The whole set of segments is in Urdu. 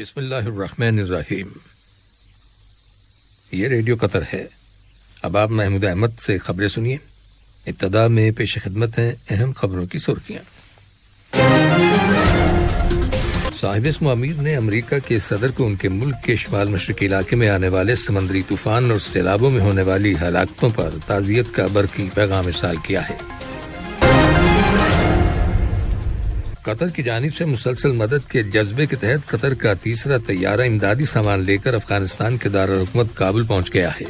بسم اللہ الرحمن الرحیم۔ یہ ریڈیو قطر ہے۔ اب آپ محمود احمد سے خبریں سنیے۔ ابتدا میں پیش خدمت ہیں اہم خبروں کی سرخیاں۔ صاحب اسم امیر نے امریکہ کے صدر کو ان کے ملک کے شمال مشرقی علاقے میں آنے والے سمندری طوفان اور سیلابوں میں ہونے والی ہلاکتوں پر تعزیت کا برقی پیغام ارسال کیا ہے۔ قطر کی جانب سے مسلسل مدد کے جذبے کے تحت قطر کا تیسرا طیارہ امدادی سامان لے کر افغانستان کے دارالحکومت کابل پہنچ گیا ہے۔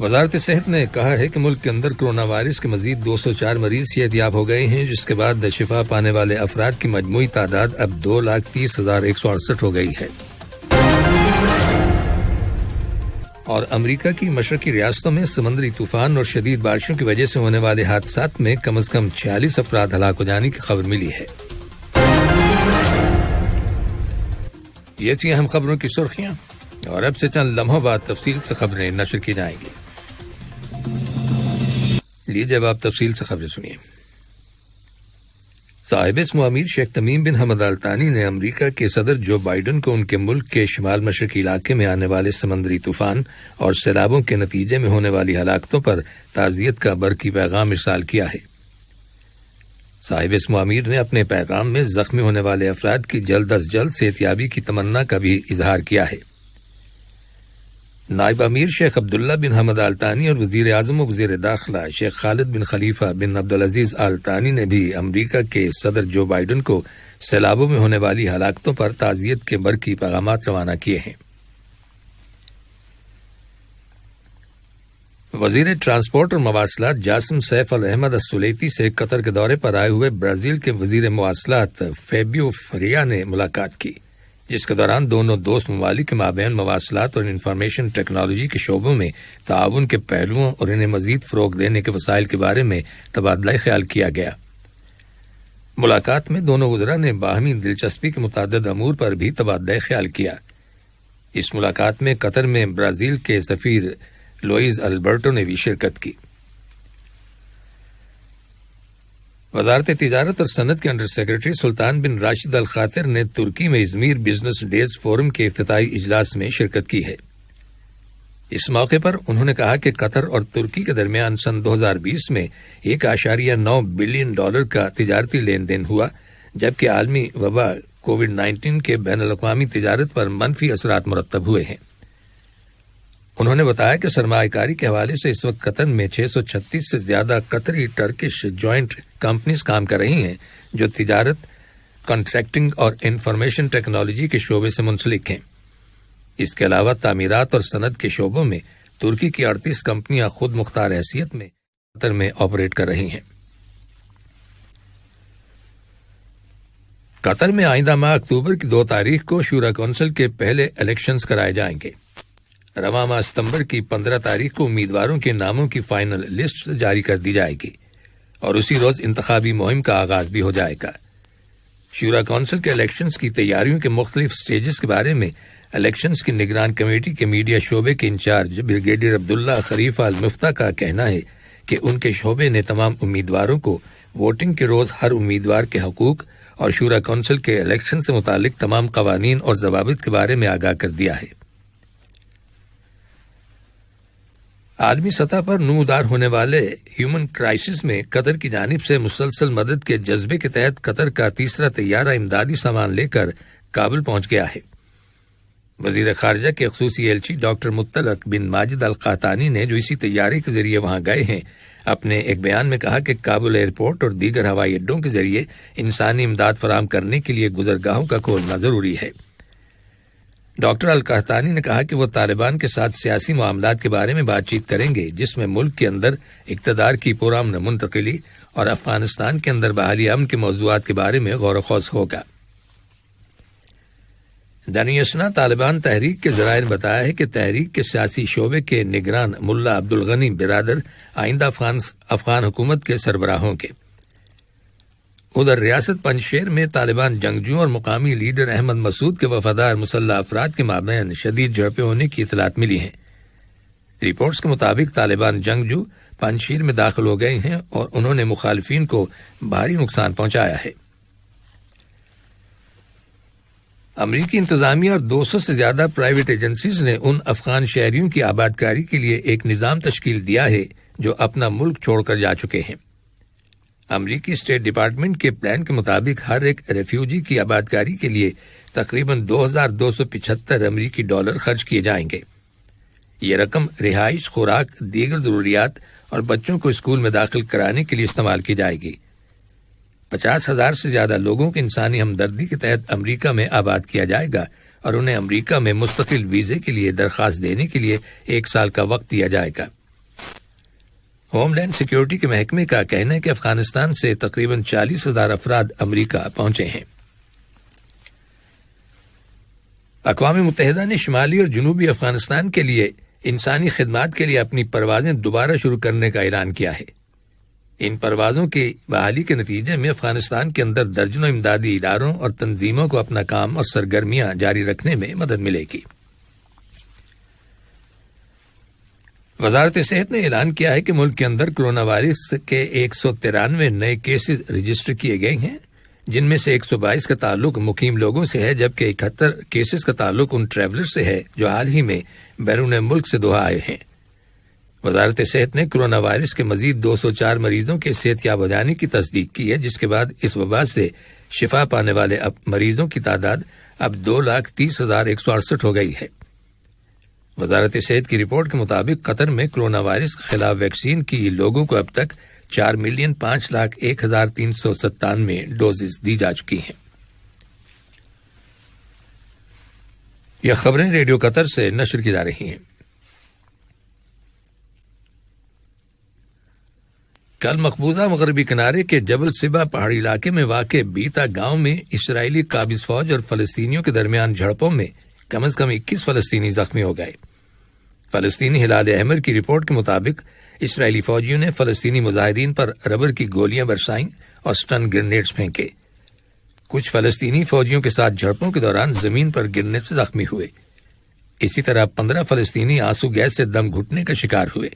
وزارت صحت نے کہا ہے کہ ملک کے اندر کرونا وائرس کے مزید 204 مریض صحت یاب ہو گئے ہیں، جس کے بعد شفا پانے والے افراد کی مجموعی تعداد اب 2,30,168 ہو گئی ہے۔ اور امریکہ کی مشرقی ریاستوں میں سمندری طوفان اور شدید بارشوں کی وجہ سے ہونے والے حادثات میں کم از کم 46 افراد ہلاک ہو جانے کی خبر ملی ہے۔ یہ تھی اہم خبروں کی سرخیاں، اور اب سے چند لمحوں بعد تفصیل سے خبریں نشر کی جائیں گی۔ لیجیے اب آپ تفصیل سے خبریں سنیے۔ صاحب اسم امیر شیخ تمیم بن حمد آل ثانی نے امریکہ کے صدر جو بائیڈن کو ان کے ملک کے شمال مشرقی علاقے میں آنے والے سمندری طوفان اور سیلابوں کے نتیجے میں ہونے والی ہلاکتوں پر تعزیت کا برقی پیغام ارسال کیا ہے۔ صاحب اسم امیر نے اپنے پیغام میں زخمی ہونے والے افراد کی جلد از جلد صحتیابی کی تمنا کا بھی اظہار کیا ہے۔ نائب امیر شیخ عبداللہ بن حمد آل ثانی اور وزیر اعظم و وزیر داخلہ شیخ خالد بن خلیفہ بن عبدالعزیز آل ثانی نے بھی امریکہ کے صدر جو بائیڈن کو سیلابوں میں ہونے والی ہلاکتوں پر تعزیت کے برقی پیغامات روانہ کیے ہیں۔ وزیر ٹرانسپورٹ اور مواصلات جاسم سیف الاحمد السلیتی سے قطر کے دورے پر آئے ہوئے برازیل کے وزیر مواصلات فیبیو فریا نے ملاقات کی، جس کے دوران دونوں دوست ممالک کے مابین مواصلات اور انفارمیشن ٹیکنالوجی کے شعبوں میں تعاون کے پہلوؤں اور انہیں مزید فروغ دینے کے وسائل کے بارے میں تبادلہ خیال کیا گیا۔ ملاقات میں دونوں وزراء نے باہمی دلچسپی کے متعدد امور پر بھی تبادلہ خیال کیا۔ اس ملاقات میں قطر میں برازیل کے سفیر لوئیز البرٹو نے بھی شرکت کی۔ وزارت تجارت اور صنعت کے انڈر سیکرٹری سلطان بن راشد الخاطر نے ترکی میں ازمیر بزنس ڈیز فورم کے افتتاحی اجلاس میں شرکت کی ہے۔ اس موقع پر انہوں نے کہا کہ قطر اور ترکی کے درمیان سن 2020 میں $1.9 بلین کا تجارتی لین دین ہوا، جبکہ عالمی وبا کووڈ-19 کے بین الاقوامی تجارت پر منفی اثرات مرتب ہوئے ہیں۔ انہوں نے بتایا کہ سرمایہ کاری کے حوالے سے اس وقت قطر میں 636 سے زیادہ قطری ٹرکش جوائنٹ کمپنیز کام کر رہی ہیں، جو تجارت، کنٹریکٹنگ اور انفارمیشن ٹیکنالوجی کے شعبے سے منسلک ہیں۔ اس کے علاوہ تعمیرات اور صنعت کے شعبوں میں ترکی کی 38 کمپنیاں خود مختار حیثیت میں قطر میں آپریٹ کر رہی ہیں۔ قطر میں آئندہ ماہ اکتوبر کی 2 تاریخ کو شورا کونسل کے پہلے الیکشنز کرائے جائیں گے۔ رواں ماہ ستمبر کی 15 تاریخ کو امیدواروں کے ناموں کی فائنل لسٹ جاری کر دی جائے گی، اور اسی روز انتخابی مہم کا آغاز بھی ہو جائے گا۔ شورا کونسل کے الیکشنز کی تیاریوں کے مختلف سٹیجز کے بارے میں الیکشنز کی نگران کمیٹی کے میڈیا شعبے کے انچارج بریگیڈیئر عبداللہ خلیفہ المفتیٰ کا کہنا ہے کہ ان کے شعبے نے تمام امیدواروں کو ووٹنگ کے روز ہر امیدوار کے حقوق اور شورا کونسل کے الیکشن سے متعلق تمام قوانین اور ضوابط کے بارے میں آگاہ کر دیا ہے۔ عالمی سطح پر نمودار ہونے والے ہیومن کرائسس میں قطر کی جانب سے مسلسل مدد کے جذبے کے تحت قطر کا تیسرا طیارہ امدادی سامان لے کر کابل پہنچ گیا ہے۔ وزیر خارجہ کے خصوصی ایلچی ڈاکٹر مطلق بن ماجد القحطانی نے، جو اسی طیارے کے ذریعے وہاں گئے ہیں، اپنے ایک بیان میں کہا کہ کابل ایئرپورٹ اور دیگر ہوائی اڈوں کے ذریعے انسانی امداد فراہم کرنے کے لیے گزرگاہوں کا کھولنا ضروری ہے۔ ڈاکٹر القحطانی نے کہا کہ وہ طالبان کے ساتھ سیاسی معاملات کے بارے میں بات چیت کریں گے، جس میں ملک کے اندر اقتدار کی پرامن منتقلی اور افغانستان کے اندر بحالی امن کے موضوعات کے بارے میں غور و خوض ہوگا۔ دانیشنا طالبان تحریک کے ذرائع نے بتایا ہے کہ تحریک کے سیاسی شعبے کے نگران ملا عبدالغنی برادر آئندہ افغان حکومت کے سربراہ ہوں گے۔ ادھر ریاست پنجشیر میں طالبان جنگجوؤں اور مقامی لیڈر احمد مسعود کے وفادار مسلح افراد کے مابین شدید جھڑپیں ہونے کی اطلاعات ملی ہیں۔ رپورٹس کے مطابق طالبان جنگجو پنجشیر میں داخل ہو گئے ہیں اور انہوں نے مخالفین کو بھاری نقصان پہنچایا ہے۔ امریکی انتظامیہ اور 200 سے زیادہ پرائیویٹ ایجنسیز نے ان افغان شہریوں کی آبادکاری کے لیے ایک نظام تشکیل دیا ہے جو اپنا ملک چھوڑ کر جا چکے ہیں۔ امریکی اسٹیٹ ڈپارٹمنٹ کے پلان کے مطابق ہر ایک ریفیوجی کی آبادکاری کے لیے تقریباً $2275 امریکی خرچ کیے جائیں گے۔ یہ رقم رہائش، خوراک، دیگر ضروریات اور بچوں کو اسکول میں داخل کرانے کے لیے استعمال کی جائے گی۔ 50,000 سے زیادہ لوگوں کو انسانی ہمدردی کے تحت امریکہ میں آباد کیا جائے گا اور انہیں امریکہ میں مستقل ویزے کے لیے درخواست دینے کے لیے 1 سال کا وقت دیا جائے گا۔ ہوم لینڈ سیکیورٹی کے محکمے کا کہنا ہے کہ افغانستان سے تقریباً 40,000 افراد امریکہ پہنچے ہیں۔ اقوام متحدہ نے شمالی اور جنوبی افغانستان کے لیے انسانی خدمات کے لیے اپنی پروازیں دوبارہ شروع کرنے کا اعلان کیا ہے۔ ان پروازوں کی بحالی کے نتیجے میں افغانستان کے اندر درجنوں امدادی اداروں اور تنظیموں کو اپنا کام اور سرگرمیاں جاری رکھنے میں مدد ملے گی۔ وزارت صحت نے اعلان کیا ہے کہ ملک کے اندر کرونا وائرس کے 193 نئے کیسز رجسٹر کیے گئے ہیں، جن میں سے 122 کا تعلق مقیم لوگوں سے ہے، جبکہ 71 کیسز کا تعلق ان ٹریولر سے ہے جو حال ہی میں بیرون ملک سے دوحہ آئے ہیں۔ وزارت صحت نے کرونا وائرس کے مزید 204 مریضوں کے صحت یاب ہو جانے کی تصدیق کی ہے، جس کے بعد اس وبا سے شفا پانے والے مریضوں کی تعداد اب 2,30,168 ہو گئی ہے۔ وزارت صحت کی رپورٹ کے مطابق قطر میں کرونا وائرس کے خلاف ویکسین کی لوگوں کو اب تک 4,05,01,397 ڈوزز دی جا چکی ہیں۔ یہ خبریں ریڈیو قطر سے نشر کی جا رہی ہیں۔ کل مقبوضہ مغربی کنارے کے جبل سبا پہاڑی علاقے میں واقع بیتا گاؤں میں اسرائیلی قابض فوج اور فلسطینیوں کے درمیان جھڑپوں میں کم از کم 21 فلسطینی زخمی ہو گئے۔ فلسطینی ہلال احمر کی رپورٹ کے مطابق اسرائیلی فوجیوں نے فلسطینی مظاہرین پر ربر کی گولیاں برسائیں اور سٹن گرینیڈز پھینکے۔ کچھ فلسطینی فوجیوں کے ساتھ جھڑپوں کے دوران زمین پر گرنے سے زخمی ہوئے۔ اسی طرح 15 فلسطینی آنسو گیس سے دم گھٹنے کا شکار ہوئے۔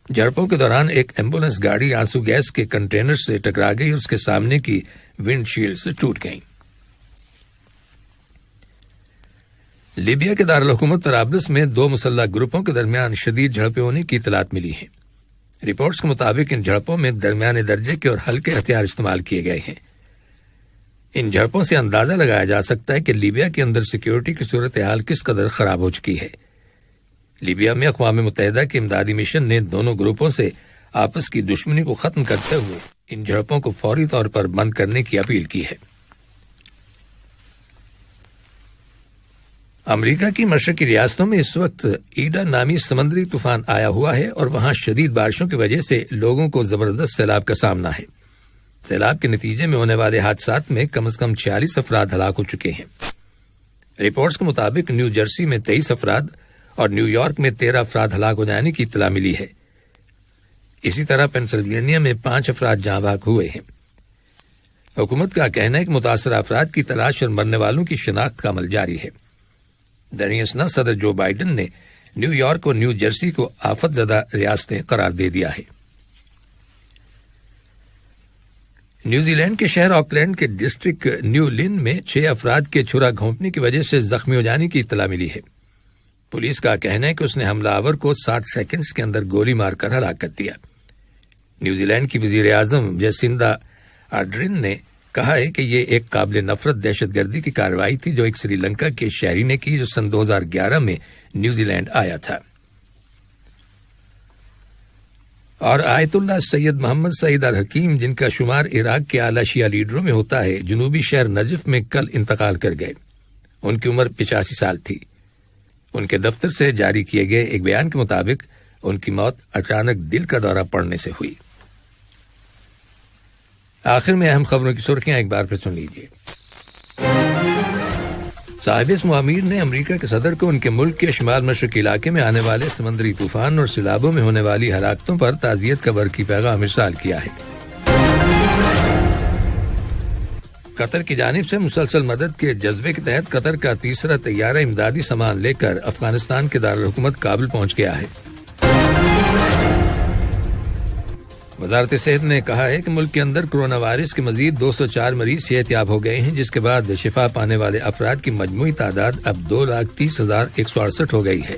جھڑپوں کے دوران ایک ایمبولینس گاڑی آنسو گیس کے کنٹینر سے ٹکرا گئی اور اس کے سامنے کی ونڈ شیلڈ سے ٹوٹ گئیں۔ لیبیا کے دارالحکومت طرابلس میں 2 مسلح گروپوں کے درمیان شدید جھڑپیں ہونے کی اطلاعات ملی ہیں۔ رپورٹس کے مطابق ان جھڑپوں میں درمیانے درجے کے اور ہلکے ہتھیار استعمال کیے گئے ہیں۔ ان جھڑپوں سے اندازہ لگایا جا سکتا ہے کہ لیبیا کے اندر سیکیورٹی کی صورتحال کس قدر خراب ہو چکی ہے۔ لیبیا میں اقوام متحدہ کے امدادی مشن نے دونوں گروپوں سے آپس کی دشمنی کو ختم کرتے ہوئے ان جھڑپوں کو فوری طور پر بند کرنے کی اپیل کی ہے۔ امریکہ کی مشرقی ریاستوں میں اس وقت ایڈا نامی سمندری طوفان آیا ہوا ہے اور وہاں شدید بارشوں کی وجہ سے لوگوں کو زبردست سیلاب کا سامنا ہے۔ سیلاب کے نتیجے میں ہونے والے حادثات میں کم از کم 46 افراد ہلاک ہو چکے ہیں۔ رپورٹس کے مطابق نیو جرسی میں 23 افراد اور نیو یارک میں 13 افراد ہلاک ہو جانے کی اطلاع ملی ہے۔ اسی طرح پینسلوینیا میں 5 افراد جاں بحق ہوئے ہیں۔ حکومت کا کہنا ہے کہ متاثرہ افراد کی تلاش اور مرنے والوں کی شناخت کا عمل جاری ہے۔ دریں اثنا صدر جو بائیڈن نے نیو یارک اور نیو جرسی کو آفت زدہ ریاستیں قرار دے دیا ہے۔ نیوزی لینڈ کے شہر آکلینڈ کے ڈسٹرکٹ نیو لن میں 6 افراد کے چھرا گھونپنے کی وجہ سے زخمی ہو جانے کی اطلاع ملی ہے۔ پولیس کا کہنا ہے کہ اس نے حملہ آور کو 60 سیکنڈز کے اندر گولی مار کر ہلاک کر دیا۔ نیوزی لینڈ کی وزیر اعظم جیسنڈا آرڈرن نے کہا ہے کہ یہ ایک قابل نفرت دہشت گردی کی کارروائی تھی جو ایک سری لنکا کے شہری نے کی جو سن 2011 میں نیوزی لینڈ آیا تھا۔ اور آیت اللہ سید محمد سعید الحکیم، جن کا شمار عراق کے اعلی شیعہ لیڈروں میں ہوتا ہے، جنوبی شہر نجف میں کل انتقال کر گئے۔ ان کی عمر 85 سال تھی۔ ان کے دفتر سے جاری کیے گئے ایک بیان کے مطابق ان کی موت اچانک دل کا دورہ پڑنے سے ہوئی۔ آخر میں اہم خبروں کی سرخیاں ایک بار پھر سن لیجیے۔ صاحب اسم امیر نے امریکہ کے صدر کو ان کے ملک کے شمال مشرقی علاقے میں آنے والے سمندری طوفان اور سیلابوں میں ہونے والی ہلاکتوں پر تعزیت کا برقی پیغام ارسال کیا ہے۔ قطر کی جانب سے مسلسل مدد کے جذبے کے تحت قطر کا تیسرا طیارہ امدادی سامان لے کر افغانستان کے دارالحکومت کابل پہنچ گیا ہے۔ وزارت صحت نے کہا ہے کہ ملک کے اندر کرونا وائرس کے مزید 204 مریض صحت یاب ہو گئے ہیں، جس کے بعد شفا پانے والے افراد کی مجموعی تعداد اب 2,30,168 ہو گئی ہے۔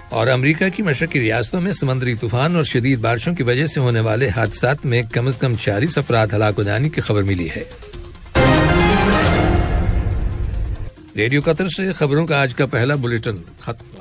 اور امریکہ کی مشرقی ریاستوں میں سمندری طوفان اور شدید بارشوں کی وجہ سے ہونے والے حادثات میں کم از کم 40 افراد ہلاک ہو جانے کی خبر ملی ہے۔ ریڈیو قطر سے خبروں کا آج کا پہلا بلیٹن ختم۔